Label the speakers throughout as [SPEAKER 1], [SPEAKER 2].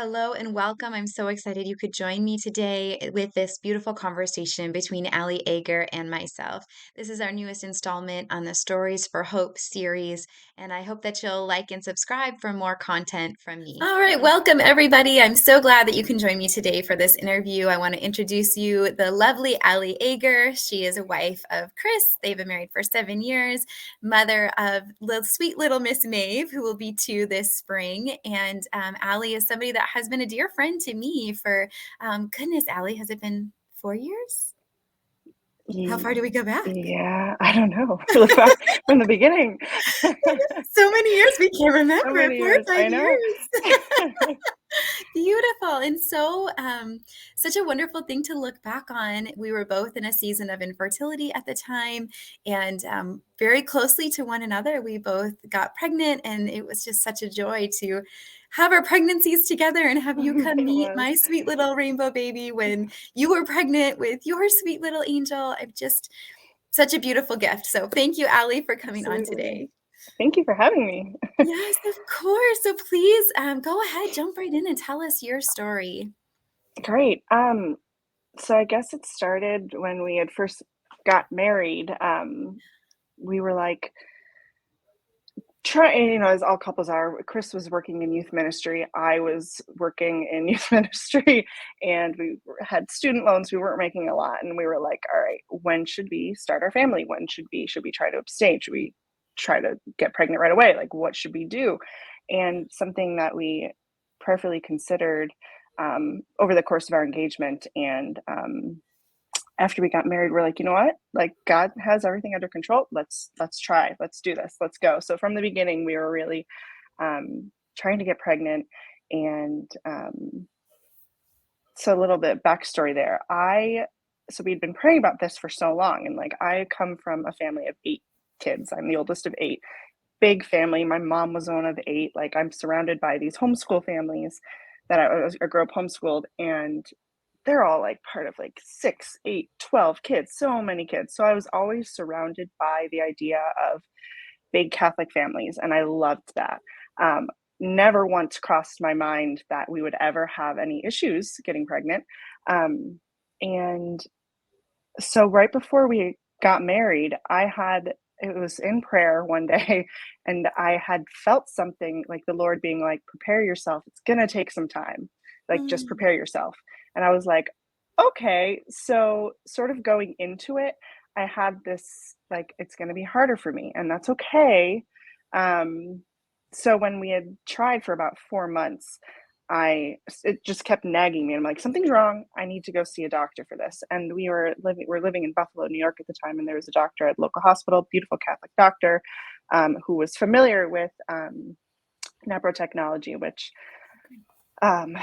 [SPEAKER 1] Hello and welcome. I'm so excited you could join me today with this beautiful conversation between Allie Eagar and myself. This is our newest installment on the Stories for Hope series, and I hope that you'll like and subscribe for more content from me.
[SPEAKER 2] All right, welcome everybody. I'm so glad that you can join me today for this interview. I want to introduce you the lovely Allie Eagar. She is a wife of Chris. They've been married for 7 years, mother of the sweet little Miss Maeve, who will be 2 this spring. And Allie is somebody that has been a dear friend to me for, goodness, Allie, has it been 4 years? How far do we go back?
[SPEAKER 3] Yeah, I don't know. If you look back from the beginning.
[SPEAKER 2] So many years we can't
[SPEAKER 3] So
[SPEAKER 2] remember.
[SPEAKER 3] many
[SPEAKER 2] 4 or
[SPEAKER 3] years,
[SPEAKER 2] 5
[SPEAKER 3] I know.
[SPEAKER 2] years. Beautiful. And so, such a wonderful thing to look back on. We were both in a season of infertility at the time and very closely to one another. We both got pregnant, and it was just such a joy to have our pregnancies together and have you come
[SPEAKER 3] It
[SPEAKER 2] meet
[SPEAKER 3] was.
[SPEAKER 2] my sweet little rainbow baby when you were pregnant with your sweet little angel. I'm just such a beautiful gift. So, thank you, Allie, for coming on
[SPEAKER 3] Absolutely.
[SPEAKER 2] today.
[SPEAKER 3] Thank you for having me.
[SPEAKER 2] Yes, of course. So please go ahead, jump right in and tell us your story.
[SPEAKER 3] Great. So I guess it started when we had first got married. We were like trying, as all couples are. Chris was working in youth ministry. I was working in youth ministry, and we had student loans. We weren't making a lot, and we were like, all right, when should we start our family? When should we try to abstain? Should we try to get pregnant right away? Like, what should we do? And something that we prayerfully considered over the course of our engagement, and after we got married, we're like, you know what? Like, God has everything under control. Let's try. Let's do this. Let's go. So from the beginning, we were really trying to get pregnant. And so a little bit backstory there. So we'd been praying about this for so long, and like, I come from a family of 8 kids. I'm the oldest of 8. Big family. My mom was one of 8. Like, I'm surrounded by these homeschool families that I grew up homeschooled, and they're all like part of like 6, 8, 12 kids, so many kids. So I was always surrounded by the idea of big Catholic families, and I loved that. Never once crossed my mind that we would ever have any issues getting pregnant. And so right before we got married, it was in prayer one day, and I had felt something like the Lord being like, prepare yourself. It's going to take some time. Like, just
[SPEAKER 2] Mm,
[SPEAKER 3] prepare yourself. And I was like, okay. So, sort of going into it, I had this like, it's going to be harder for me, and that's okay. Um, so, when we had tried for about 4 months, it just kept nagging me. I'm like, something's wrong. I need to go see a doctor for this. And we're living in Buffalo, New York at the time, and there was a doctor at local hospital, beautiful Catholic doctor, who was familiar with neprotechnology, which um,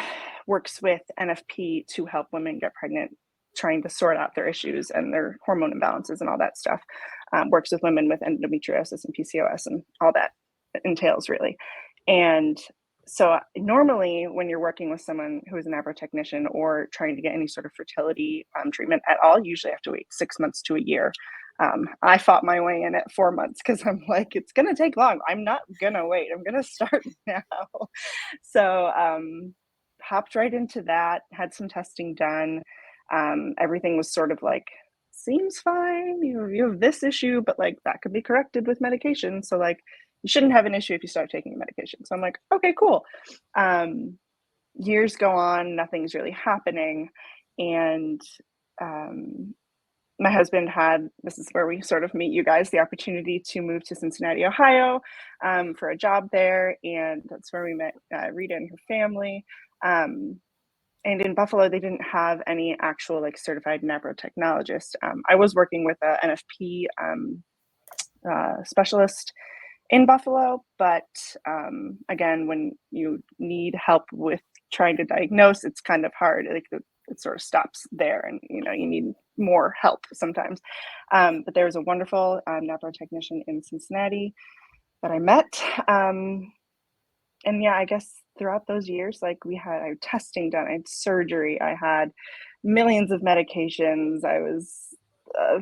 [SPEAKER 3] works with NFP to help women get pregnant, trying to sort out their issues and their hormone imbalances and all that stuff. Works with women with endometriosis and PCOS and all that entails, really. And so normally when you're working with someone who is an neprotechnician or trying to get any sort of fertility treatment at all, you usually have to wait 6 months to a year. I fought my way in at 4 months because I'm like, it's going to take long. I'm not going to wait. I'm going to start now. So hopped right into that, had some testing done. Everything was sort of like, seems fine. You have this issue, but like that could be corrected with medication. So like, you shouldn't have an issue if you start taking medication. So I'm like, okay, cool. Years go on, nothing's really happening. And my husband this is where we sort of meet you guys, the opportunity to move to Cincinnati, Ohio, for a job there. And that's where we met Rita and her family. And in Buffalo, they didn't have any actual like certified neprotechnologist. I was working with a NFP specialist in Buffalo, but again, when you need help with trying to diagnose, it's kind of hard. Like, it sort of stops there, and you need more help sometimes. But there was a wonderful neprotechnician in Cincinnati that I met. And yeah, I guess throughout those years, like, I had testing done, I had surgery, I had millions of medications, I was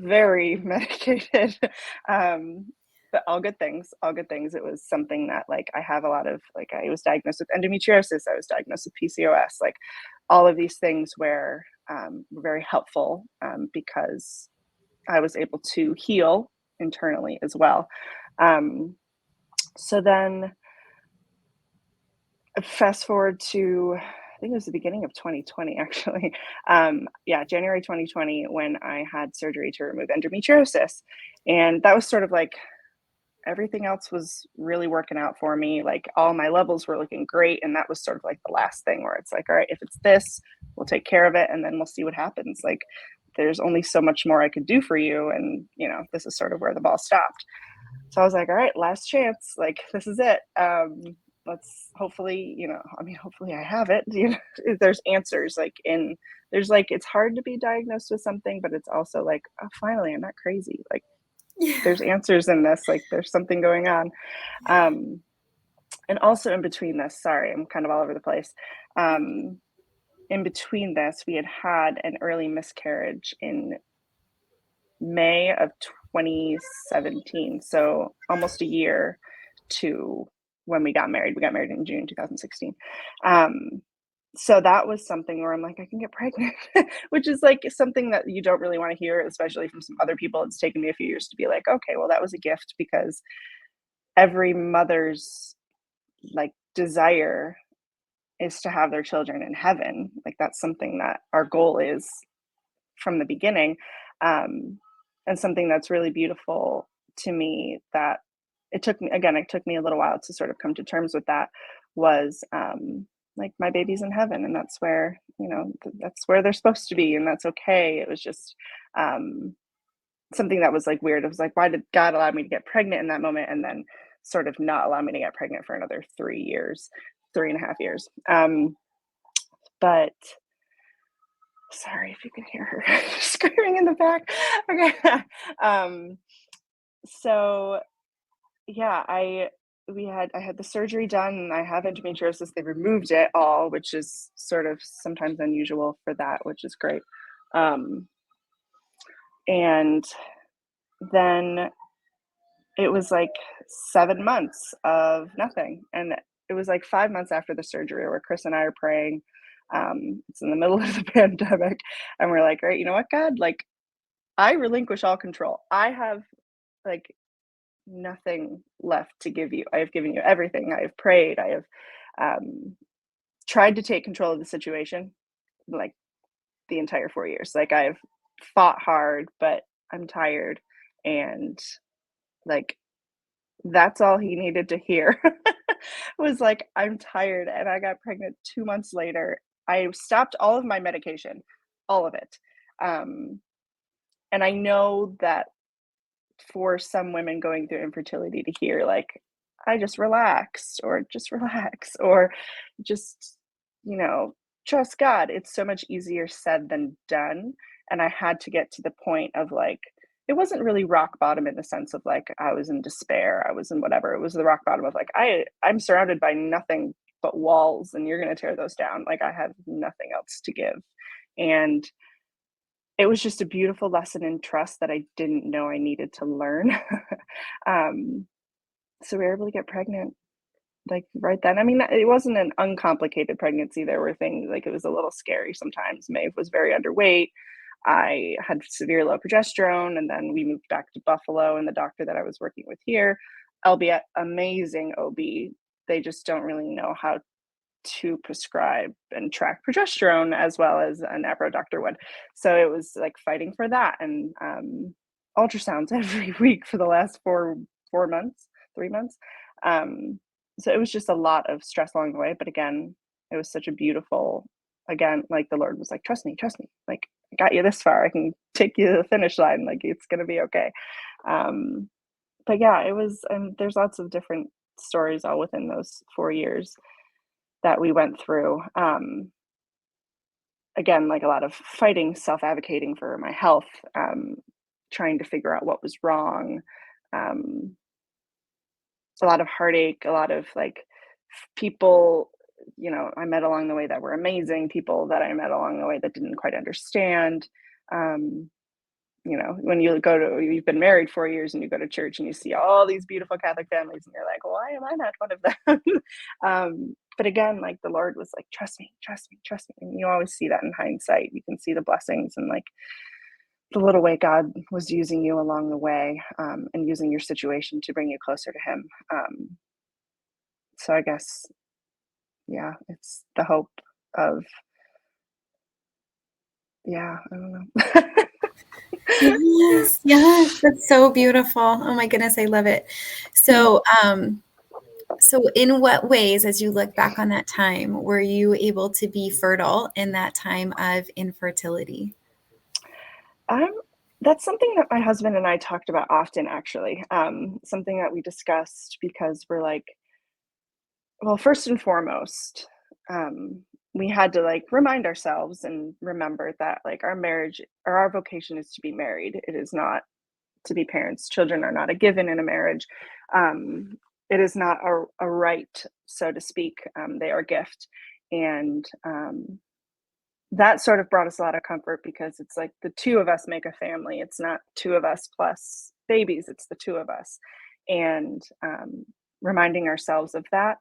[SPEAKER 3] very medicated. But all good things, all good things. It was something that like I have a lot of like I was diagnosed with endometriosis, I was diagnosed with PCOS, like all of these things where were very helpful because I was able to heal internally as well. Um, so then fast forward to I think it was the beginning of 2020 actually. Yeah, January 2020 when I had surgery to remove endometriosis. And that was sort of like everything else was really working out for me. Like all my levels were looking great. And that was sort of like the last thing where it's like, all right, if it's this, we'll take care of it and then we'll see what happens. Like there's only so much more I could do for you. And, this is sort of where the ball stopped. So I was like, all right, last chance. Like, this is it. Let's hopefully, hopefully I have it. There's answers there's like, it's hard to be diagnosed with something, but it's also like, oh, finally, I'm not crazy. Like,
[SPEAKER 2] Yeah.
[SPEAKER 3] there's answers in this. Like, there's something going on. And also in between this, sorry, I'm kind of all over the place. In between this, we had an early miscarriage in May of 2017, so almost a year to when we got married. We got married in June 2016. So that was something where I'm like, I can get pregnant, which is like something that you don't really want to hear, especially from some other people. It's taken me a few years to be like, okay, well, that was a gift because every mother's like desire is to have their children in heaven. Like that's something that our goal is from the beginning. Um, and something that's really beautiful to me that it took me a little while to sort of come to terms with that was like my baby's in heaven and that's where, that's where they're supposed to be and that's okay. It was just something that was like weird. It was like, why did God allow me to get pregnant in that moment and then sort of not allow me to get pregnant for another 3 years, 3.5 years. But sorry if you can hear her screaming in the back. Okay. So yeah, I had the surgery done and I have endometriosis. They removed it all, which is sort of sometimes unusual for that, which is great. And then it was like 7 months of nothing. And it was like 5 months after the surgery where Chris and I are praying. It's in the middle of the pandemic. And we're like, all right, you know what, God? Like, I relinquish all control. I have like nothing left to give you. I have given you everything. I have prayed. I have tried to take control of the situation like the entire 4 years. Like, I've fought hard, but I'm tired. And like, that's all he needed to hear was like, I'm tired. And I got pregnant 2 months later. I stopped all of my medication, all of it. And I know that for some women going through infertility to hear like, I just relaxed or just relax or just, you know, trust God. It's so much easier said than done. And I had to get to the point of like, it wasn't really rock bottom in the sense of like I was in despair, I was in whatever. It was the rock bottom of like I'm surrounded by nothing but walls and you're going to tear those down. Like I have nothing else to give. And it was just a beautiful lesson in trust that I didn't know I needed to learn. um, so we were able to get pregnant like right then. I mean, it wasn't an uncomplicated pregnancy. There were things like it was a little scary sometimes. Maeve was very underweight. I had severe low progesterone, and then we moved back to Buffalo, and the doctor that I was working with here, albeit amazing OB, they just don't really know how to prescribe and track progesterone as well as an Abro doctor would. So it was like fighting for that and ultrasounds every week for the last 4 months, 3 months. So it was just a lot of stress along the way. But again, it was such a beautiful, again, like the Lord was like, trust me, trust me. Like I got you this far. I can take you to the finish line. Like it's gonna be okay. But yeah, it was. There's lots of different stories all within those 4 years that we went through. Again, like a lot of fighting, self-advocating for my health, trying to figure out what was wrong, um, a lot of heartache, a lot of like people, I met along the way that were amazing, people that I met along the way that didn't quite understand. Um, when you've been married 4 years and you go to church and you see all these beautiful Catholic families and you're like, why am I not one of them? But again, like the Lord was like, trust me, trust me, trust me. And you always see that in hindsight. You can see the blessings and like the little way God was using you along the way, and using your situation to bring you closer to Him. So I guess, yeah, it's the hope of, yeah, I don't know.
[SPEAKER 2] Yes, yes, that's so beautiful. Oh my goodness, I love it. So, so in what ways, as you look back on that time, were you able to be fertile in that time of infertility?
[SPEAKER 3] Um, that's something that my husband and I talked about often, actually. Something that we discussed because we're like, well, first and foremost, we had to like remind ourselves and remember that like our marriage or our vocation is to be married. It is not to be parents. Children are not a given in a marriage. It is not a right, so to speak. They are a gift. And that sort of brought us a lot of comfort because it's like the two of us make a family. It's not two of us plus babies, it's the two of us. And reminding ourselves of that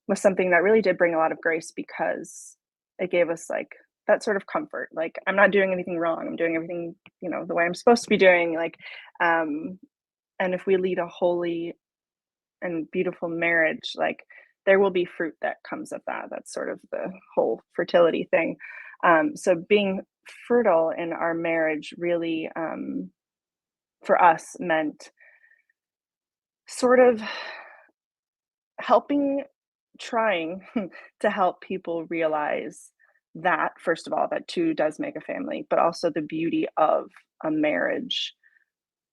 [SPEAKER 3] was something that really did bring a lot of grace because it gave us like that sort of comfort. Like, I'm not doing anything wrong. I'm doing everything, the way I'm supposed to be doing. Like, and if we lead a holy and beautiful marriage, like there will be fruit that comes of that. That's sort of the whole fertility thing. So being fertile in our marriage really, for us, meant sort of helping, trying to help people realize that, first of all, that two does make a family, but also the beauty of a marriage,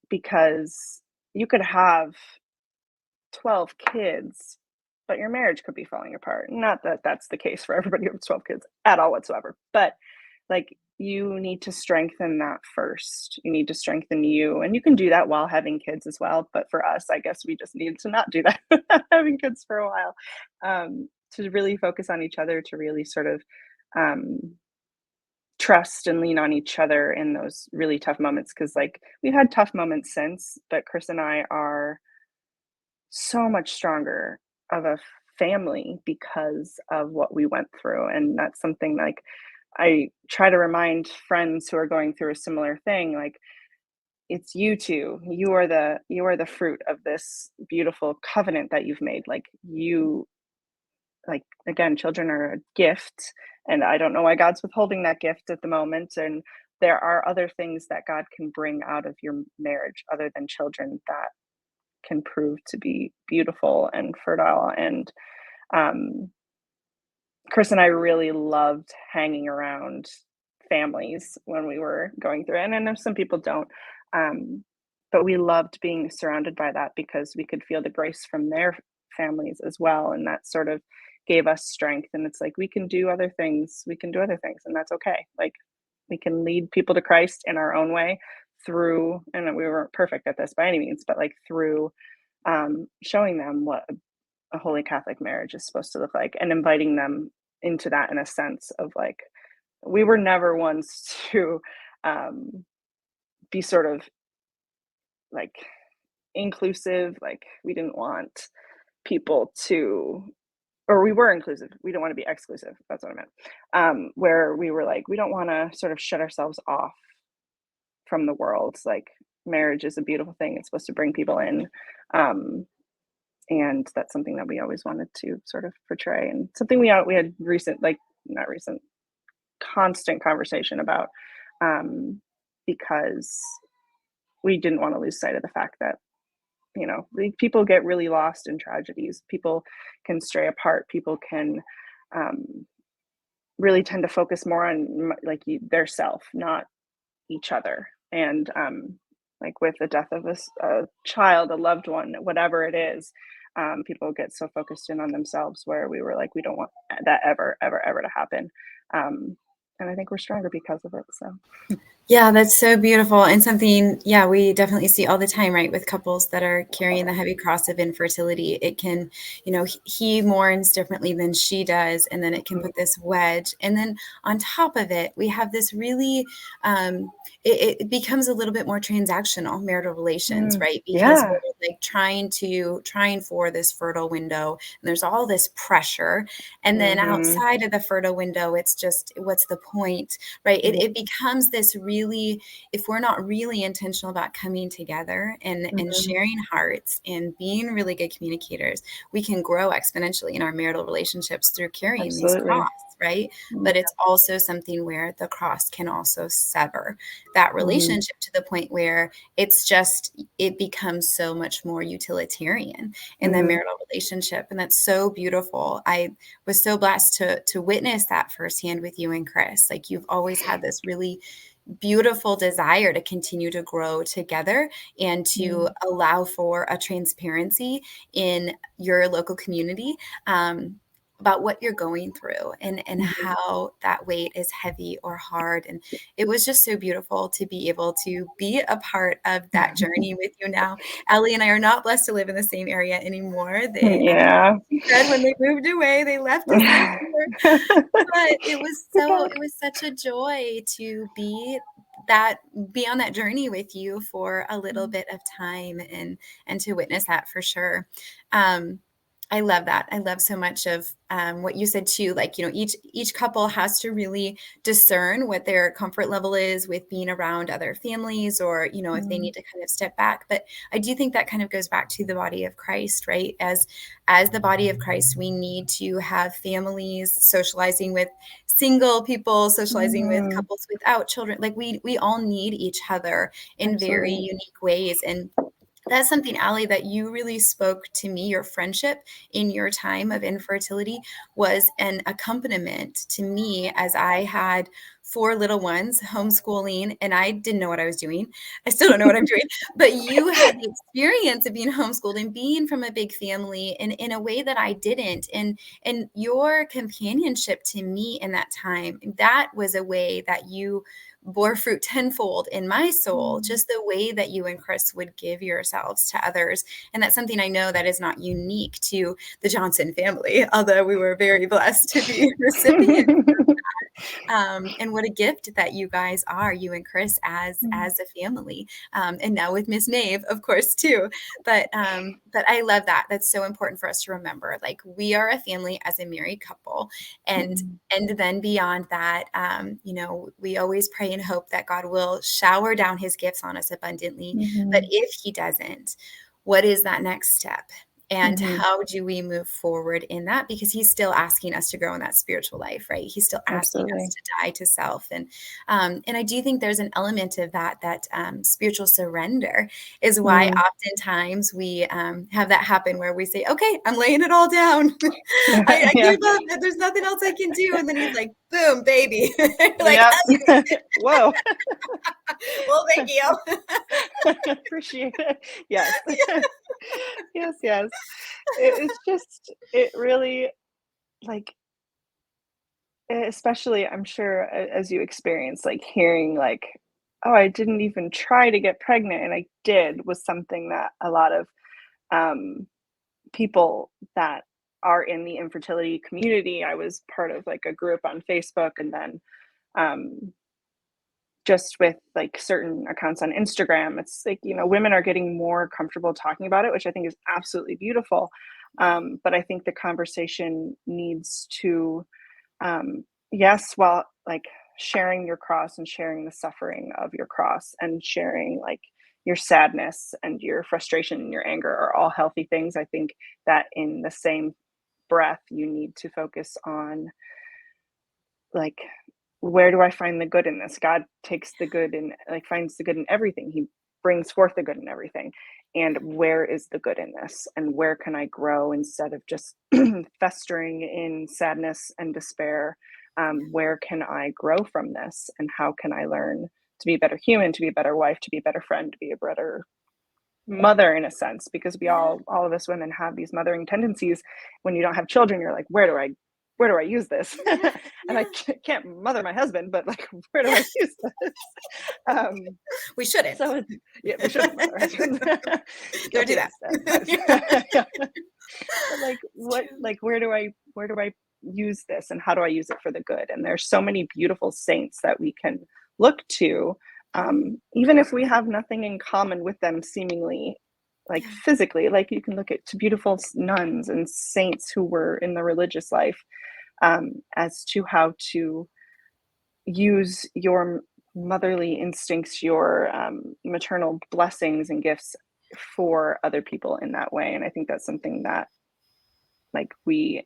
[SPEAKER 3] because you could have 12 kids, but your marriage could be falling apart. Not that that's the case for everybody who has 12 kids at all whatsoever, but like you need to strengthen that first. You need to strengthen you, and you can do that while having kids as well. But for us, I guess we just needed to not do that having kids for a while, to really focus on each other, to really sort of um, trust and lean on each other in those really tough moments. Because like we've had tough moments since, but Chris and I are so much stronger of a family because of what we went through. And that's something like I try to remind friends who are going through a similar thing, like it's you two. You are the fruit of this beautiful covenant that you've made. Like you, like again, children are a gift, and I don't know why God's withholding that gift at the moment. And there are other things that God can bring out of your marriage other than children that can prove to be beautiful and fertile. And um, Chris and I really loved hanging around families when we were going through it. And I know some people don't, um, but we loved being surrounded by that because we could feel the grace from their families as well. And that sort of gave us strength. And it's like, we can do other things. We can do other things, and that's okay. Like, we can lead people to Christ in our own way through, and we weren't perfect at this by any means, but like through showing them what a holy Catholic marriage is supposed to look like, and inviting them into that in a sense of like, we were never ones to um, be sort of like inclusive. Like, we didn't want people to, or we were inclusive. We don't want to be exclusive. That's what I meant. Where we were like, we don't want to sort of shut ourselves off from the world. Like, marriage is a beautiful thing. It's supposed to bring people in. And that's something that we always wanted to sort of portray, and something we had recent, like not recent, constant conversation about, because we didn't want to lose sight of the fact that people get really lost in tragedies. People can stray apart. People can um, really tend to focus more on like their self, not each other. And like with the death of a child, a loved one, whatever it is, people get so focused in on themselves, where we were like, we don't want that ever, ever, ever to happen. And I think we're stronger because of it. So.
[SPEAKER 2] Yeah, that's so beautiful, and something, yeah, we definitely see all the time, right, with couples that are carrying the heavy cross of infertility. It can, he mourns differently than she does, and then it can put this wedge. And then on top of it, we have this really, it becomes a little bit more transactional, marital relations, right? Because
[SPEAKER 3] Yeah.
[SPEAKER 2] we're like trying for this fertile window, and there's all this pressure. And then
[SPEAKER 3] Mm-hmm.
[SPEAKER 2] outside of the fertile window, it's just, what's the point, right?
[SPEAKER 3] Yeah.
[SPEAKER 2] It becomes this really, if we're not really intentional about coming together and
[SPEAKER 3] Mm-hmm.
[SPEAKER 2] sharing hearts and being really good communicators, we can grow exponentially in our marital relationships through carrying these
[SPEAKER 3] Absolutely.
[SPEAKER 2] crosses, right?
[SPEAKER 3] Mm-hmm.
[SPEAKER 2] But it's also something where the cross can also sever that relationship to the point where it becomes so much more utilitarian in the
[SPEAKER 3] Mm-hmm.
[SPEAKER 2] marital relationship. And that's so beautiful. I was so blessed to witness that firsthand with you and Chris. Like, you've always had this really beautiful desire to continue to grow together and to allow for a transparency in your local community, about what you're going through, and
[SPEAKER 3] Mm-hmm.
[SPEAKER 2] how that weight is heavy or hard. And it was just so beautiful to be able to be a part of that journey with you now. Allie and I are not blessed to live in the same area anymore. They
[SPEAKER 3] Yeah.
[SPEAKER 2] she said when they moved away, they left us out here. But
[SPEAKER 3] Goodbye.
[SPEAKER 2] it was such a joy to be on that journey with you for a little bit of time, and to witness that for sure. Um, I love that. I love so much of what you said too. Like, each couple has to really discern what their comfort level is with being around other families, or, if they need to kind of step back. But I do think that kind of goes back to the body of Christ, right? As the body of Christ, we need to have families socializing with single people, socializing with
[SPEAKER 3] Mm-hmm.
[SPEAKER 2] couples without children. Like, we all need each other in very
[SPEAKER 3] Absolutely.
[SPEAKER 2] unique ways. And that's something, Allie, that you really spoke to me. Your friendship in your time of infertility was an accompaniment to me, as I had 4 little ones homeschooling, and I didn't know what I was doing. I still don't know what I'm doing, but you had the experience of being homeschooled and being from a big family in a way that I didn't. And your companionship to me in that time, that was a way that you bore fruit tenfold in my soul, just the way that you and Chris would give yourselves to others. And that's something I know that is not unique to the Johnson family, although we were very blessed to be recipients. And what a gift that you guys are, you and Chris, as a family, and now with Miss Maeve, of course, too. But I love that. That's so important for us to remember. Like, we are a family as a married couple, and then beyond that, we always pray and hope that God will shower down His gifts on us abundantly. But
[SPEAKER 3] Mm-hmm.
[SPEAKER 2] if He doesn't, what is that next step? And
[SPEAKER 3] Mm-hmm.
[SPEAKER 2] how do we move forward in that? Because He's still asking us to grow in that spiritual life, right? He's still asking us
[SPEAKER 3] Absolutely.
[SPEAKER 2] to die to self. And I do think there's an element of that spiritual surrender is why
[SPEAKER 3] Mm.
[SPEAKER 2] oftentimes we have that happen where we say, okay, I'm laying it all down. I
[SPEAKER 3] Yeah.
[SPEAKER 2] give up. There's nothing else I can do. And then He's like, boom, baby. You're like,
[SPEAKER 3] Yeah.
[SPEAKER 2] oh,
[SPEAKER 3] Whoa.
[SPEAKER 2] well, thank you.
[SPEAKER 3] Appreciate it. Yes. Yes, yes. It's just, it really, like, especially, I'm sure, as you experience, like, hearing, like, oh, I didn't even try to get pregnant and I did, was something that a lot of um, people that are in the infertility community. I was part of like a group on Facebook, and then um, just with like certain accounts on Instagram, it's like, women are getting more comfortable talking about it, which I think is absolutely beautiful. But I think the conversation needs to, yes, while like sharing your cross and sharing the suffering of your cross and sharing like your sadness and your frustration and your anger are all healthy things. I think that in the same breath, you need to focus on like, where do I find the good in this? God takes the good and like finds the good in everything. He brings forth the good in everything. And where is the good in this? And where can I grow instead of just festering in sadness and despair? Where can I grow from this? And how can I learn to be a better human, to be a better wife, to be a better friend, to be a better mother in a sense? Because we all of us women have these mothering tendencies. When you don't have children, you're like, where do I use this? And I can't mother my husband, but like, where do I use this?
[SPEAKER 2] We shouldn't.
[SPEAKER 3] So yeah, we shouldn't mother our husbands.
[SPEAKER 2] Don't do
[SPEAKER 3] Guilty
[SPEAKER 2] that.
[SPEAKER 3] instead. But like, where do I use this, and how do I use it for the good? And there's so many beautiful saints that we can look to, Even if we have nothing in common with them, seemingly, like
[SPEAKER 2] Yeah.
[SPEAKER 3] physically, like you can look at to beautiful nuns and saints who were in the religious life, as to how to use your motherly instincts, your maternal blessings and gifts for other people in that way. And I think that's something that like we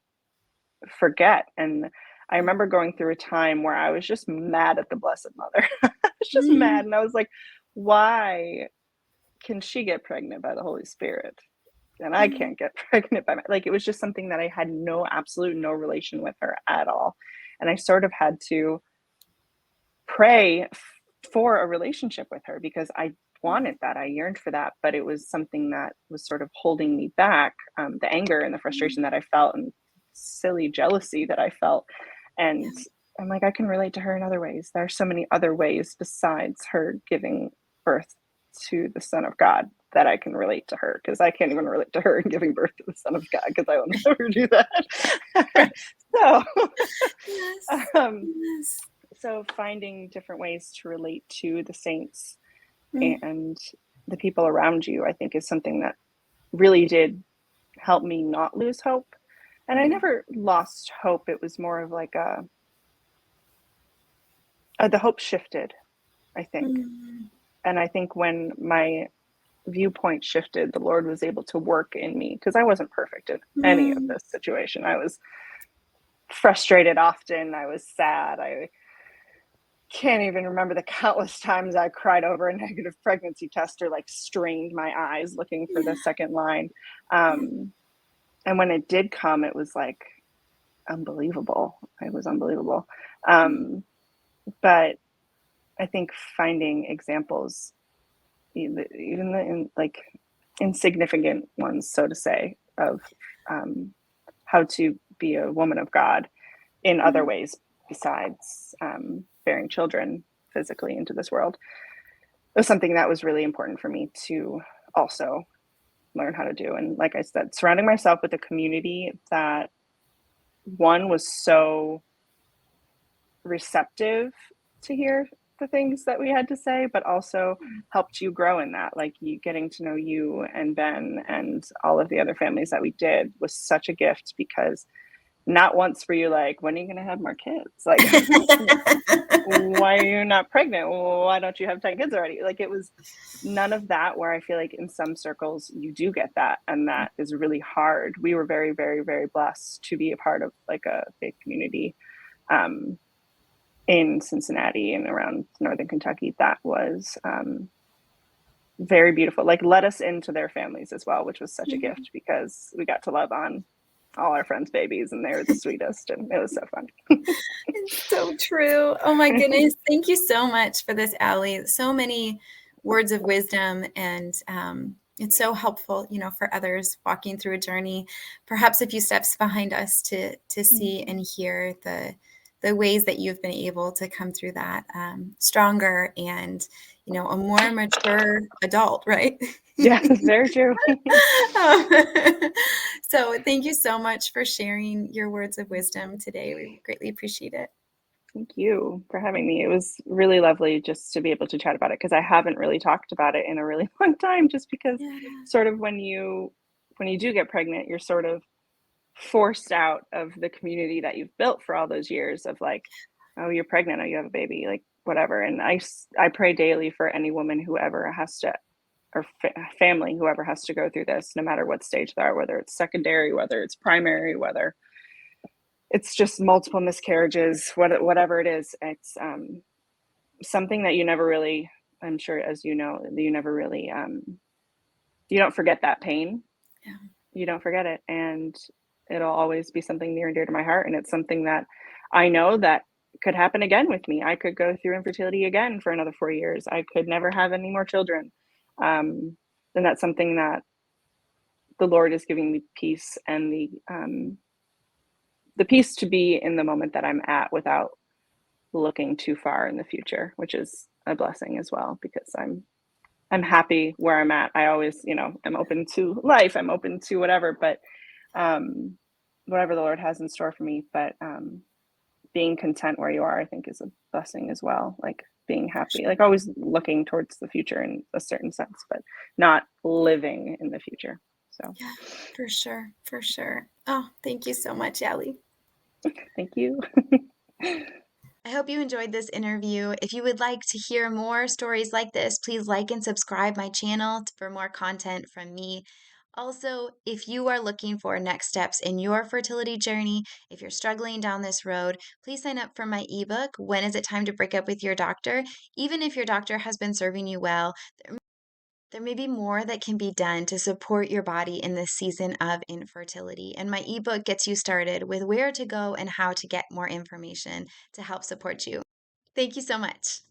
[SPEAKER 3] forget. And I remember going through a time where I was just mad at the Blessed Mother. I was just
[SPEAKER 2] Mm,
[SPEAKER 3] mad. And I was like, why can she get pregnant by the Holy Spirit? And I
[SPEAKER 2] mm,
[SPEAKER 3] can't get pregnant by like it was just something that I had no relation with her at all. And I sort of had to pray for a relationship with her because I wanted that. I yearned for that, but it was something that was sort of holding me back. The anger and the frustration that I felt, and silly jealousy that I felt. And I'm like, I can relate to her in other ways. There are so many other ways besides her giving birth to the Son of God that I can relate to her, because I can't even relate to her in giving birth to the Son of God because I will never do that.
[SPEAKER 2] right.
[SPEAKER 3] So,
[SPEAKER 2] Yes.
[SPEAKER 3] um,
[SPEAKER 2] Yes.
[SPEAKER 3] so finding different ways to relate to the saints
[SPEAKER 2] Mm,
[SPEAKER 3] and the people around you, I think, is something that really did help me not lose hope. And I
[SPEAKER 2] mm,
[SPEAKER 3] never lost hope. It was more of like the hope shifted, I think.
[SPEAKER 2] mm,
[SPEAKER 3] And I think when my viewpoint shifted, the Lord was able to work in me because I wasn't perfect in any of
[SPEAKER 2] mm.
[SPEAKER 3] this situation. I was frustrated often. I was sad. I can't even remember the countless times I cried over a negative pregnancy test or like strained my eyes looking for the
[SPEAKER 2] Yeah.
[SPEAKER 3] second line.
[SPEAKER 2] Yeah.
[SPEAKER 3] And when it did come, it was like unbelievable. It was unbelievable.
[SPEAKER 2] Mm,
[SPEAKER 3] But I think finding examples, even like insignificant ones, so to say, of um, how to be a woman of God in other
[SPEAKER 2] mm,
[SPEAKER 3] ways besides bearing children physically into this world, was something that was really important for me to also learn how to do. And like I said, surrounding myself with a community that one was so receptive to hear the things that we had to say, but also helped you grow in that. Like you getting to know you and Ben and all of the other families that we did was such a gift, because not once were you like, when are you going to have more kids? Like, why are you not pregnant? Why don't you have 10 kids already? Like, it was none of that, where I feel like in some circles you do get that. And that is really hard. We were very, very, very blessed to be a part of like a faith community um, in Cincinnati and around Northern Kentucky. That was very beautiful. Like, let us into their families as well, which was such a
[SPEAKER 2] mm.
[SPEAKER 3] gift because we got to love on all our friends' babies and they were the sweetest. And it was so fun.
[SPEAKER 2] It's so true. Oh my goodness. Thank you so much for this, Allie. So many words of wisdom, and it's so helpful, for others walking through a journey, perhaps a few steps behind us, to see and hear the ways that you've been able to come through that stronger and, a more mature adult, right?
[SPEAKER 3] Yeah, very true.
[SPEAKER 2] Um, so thank you so much for sharing your words of wisdom today. We greatly appreciate it.
[SPEAKER 3] Thank you for having me. It was really lovely just to be able to chat about it, because I haven't really talked about it in a really long time, just because
[SPEAKER 2] Yeah.
[SPEAKER 3] sort of when you do get pregnant, you're sort of forced out of the community that you've built for all those years of like, oh, you're pregnant, oh, you have a baby, like whatever. And I pray daily for any woman who ever has to, or family, whoever has to go through this, no matter what stage they are, whether it's secondary, whether it's primary, whether it's just multiple miscarriages, whatever it is. It's something that you never really, I'm sure, as you know, you never really, you don't forget that pain.
[SPEAKER 2] Yeah.
[SPEAKER 3] You don't forget it. And it'll always be something near and dear to my heart. And it's something that I know that could happen again with me. I could go through infertility again for another 4 years. I could never have any more children. And that's something that the Lord is giving me peace, and the peace to be in the moment that I'm at without looking too far in the future, which is a blessing as well, because I'm happy where I'm at. I always, I'm open to life. I'm open to whatever, but whatever the Lord has in store for me. But being content where you are, I think, is a blessing as well. Like being happy, like always looking towards the future in a certain sense, but not living in the future. So
[SPEAKER 2] Yeah, for sure. For sure. Oh, thank you so much, Allie.
[SPEAKER 3] thank you.
[SPEAKER 1] I hope you enjoyed this interview. If you would like to hear more stories like this, please like and subscribe my channel for more content from me. Also, if you are looking for next steps in your fertility journey, if you're struggling down this road, please sign up for my ebook, When Is It Time to Break Up with Your Doctor? Even if your doctor has been serving you well, there may be more that can be done to support your body in this season of infertility. And my ebook gets you started with where to go and how to get more information to help support you. Thank you so much.